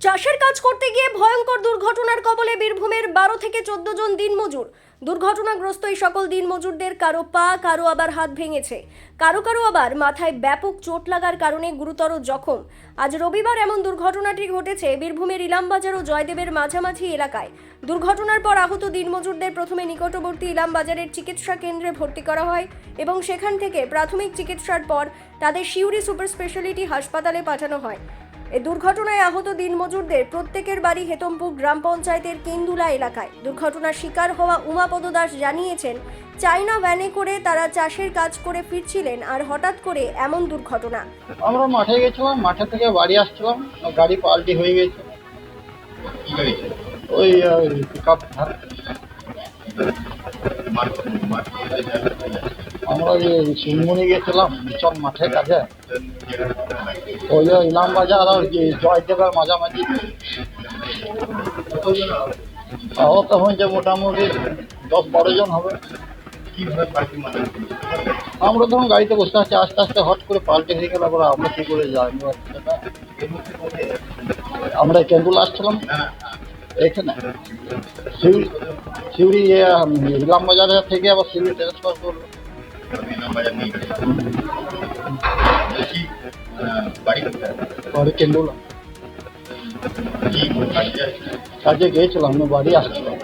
চাষের কাজ করতে গিয়ে ভয়ঙ্কর দুর্ঘটনার কবলে বীরভূমের 12 থেকে 14 জন দিনমজুর। দুর্ঘটনাগ্রস্ত এই সকল দিনমজুরদের কারো পা, কারো আবার হাত ভেঙেছে, কারো কারো আবার মাথায় ব্যাপক চোট লাগার কারণে গুরুতর জখম। আজ রবিবার এমন দুর্ঘটনাটি ঘটেছে বীরভূমের ইলামবাজার ও জয়দেবের মাঝামাঝি এলাকায়। দুর্ঘটনার পর আহত দিনমজুরদের প্রথমে নিকটবর্তী ইলামবাজারের চিকিৎসা কেন্দ্রে ভর্তি করা হয় এবং সেখান থেকে প্রাথমিক চিকিৎসার পর তাদের সিউড়ি সুপার স্পেশালিটি হাসপাতালে পাঠানো হয়। এই দুর্ঘটনায় আহত দিনমজুরদের প্রত্যেকের বাড়ি হেতমপুর গ্রাম পঞ্চায়েতের কেন্দুলা এলাকায়। দুর্ঘটনার শিকার হওয়া উমাপদ দাস জানিয়েছেন, চায়না ভ্যানে করে তারা চাষের কাজ করে ফিরছিলেন আর হঠাৎ করে এমন দুর্ঘটনা। আমরা মাঠে গেছিলাম, মাঠে থেকে বাড়ি আসছিলাম, গাড়ি পাল্টি হয়ে গেছে। ওই পিকআপ। আমরা যে সিংমুনি গেছিলাম মিচন মাঠে কাজে, ওই যে ইলামবাজার আর যে জয়দেবের মাঝামাঝি। আহত হয়েছে মোটামুটি 10-12 জন হবে। আমরা তখন গাড়িতে বসে আছি, আস্তে আস্তে হট করে পাল্টে হয়ে গেল। আবার আমরা কি করে জানবো? আমরা কেন্দুল আসছিলাম এখানে, সিউড়ি ইলামবাজার থেকে আবার সিউড়ি ট্রান্সফার করলো। বাড়ি কেন্দুল কাজে গিয়েছিলাম, বাড়ি আসছিলাম।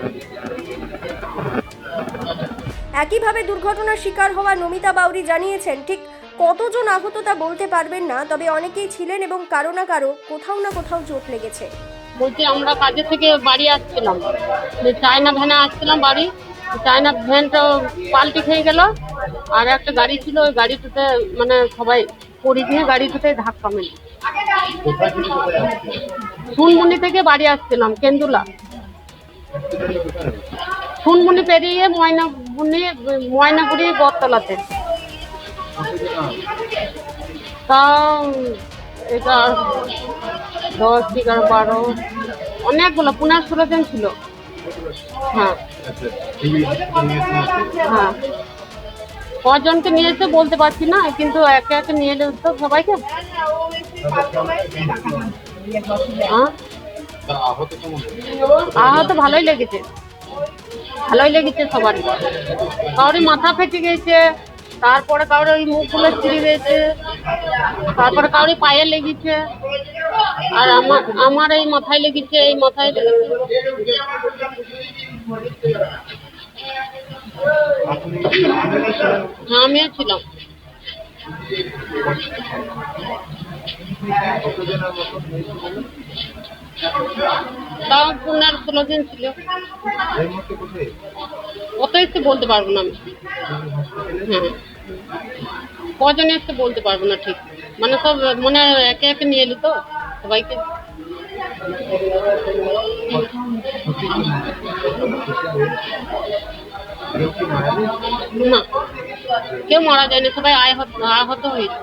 একইভাবে দুর্ঘটনার শিকার হওয়া নমিতা বাউরি জানিয়েছেন, ঠিক কতজন আহত তা বলতে পারবেন না, তবে অনেকেই ছিলেন এবং কারো না কারো কোথাও না কোথাও চোট লেগেছে। বলছি আমরা কাজে থেকে বাড়ি আসছিলাম, চায়না ভ্যানে আসছিলাম বাড়ি। চায়না ভ্যানটা পাল্টি খেয়ে গেল, আর একটা গাড়ি ছিল, ওই গাড়িটাতে মানে সবাই পড়ে দিয়ে গাড়িটাতে ধাক্কা মেরে। সুনমুনি থেকে বাড়ি আসছিলাম কেন্দুলা, সুনমুনি পেরিয়ে ময়নাগুড়ি বটতলাতে। তা এটা 10-11-12 অনেকগুলো 15-16 জন ছিল। হ্যাঁ হ্যাঁ, কজনকে নিয়েছে বলতে পারছি না, কিন্তু একে একে নিয়ে এলো তো সবাইকে। হ্যাঁ, আহত ভালোই লেগেছে, সবারই। কাউরি মাথা ফেটে গেছে, তারপরে কাউরি ওই মুখগুলো ছিঁড়ে গেছে, তারপরে কাউরি পায়ে লেগেছে, আর আমার এই মাথায় লেগেছে, এই মাথায় লেগেছে। হ্যাঁ, আমিও ছিলাম। তাও 15-16 জন ছিল। কত এসছে বলতে পারবো না আমি। হ্যাঁ, কজন এসছে বলতে পারবো না ঠিক, মানে সব মানে একে একে নিয়ে এলি তো সবাইকে। না, কেউ মারা যায়নি, সবাই আহত হয়েছে।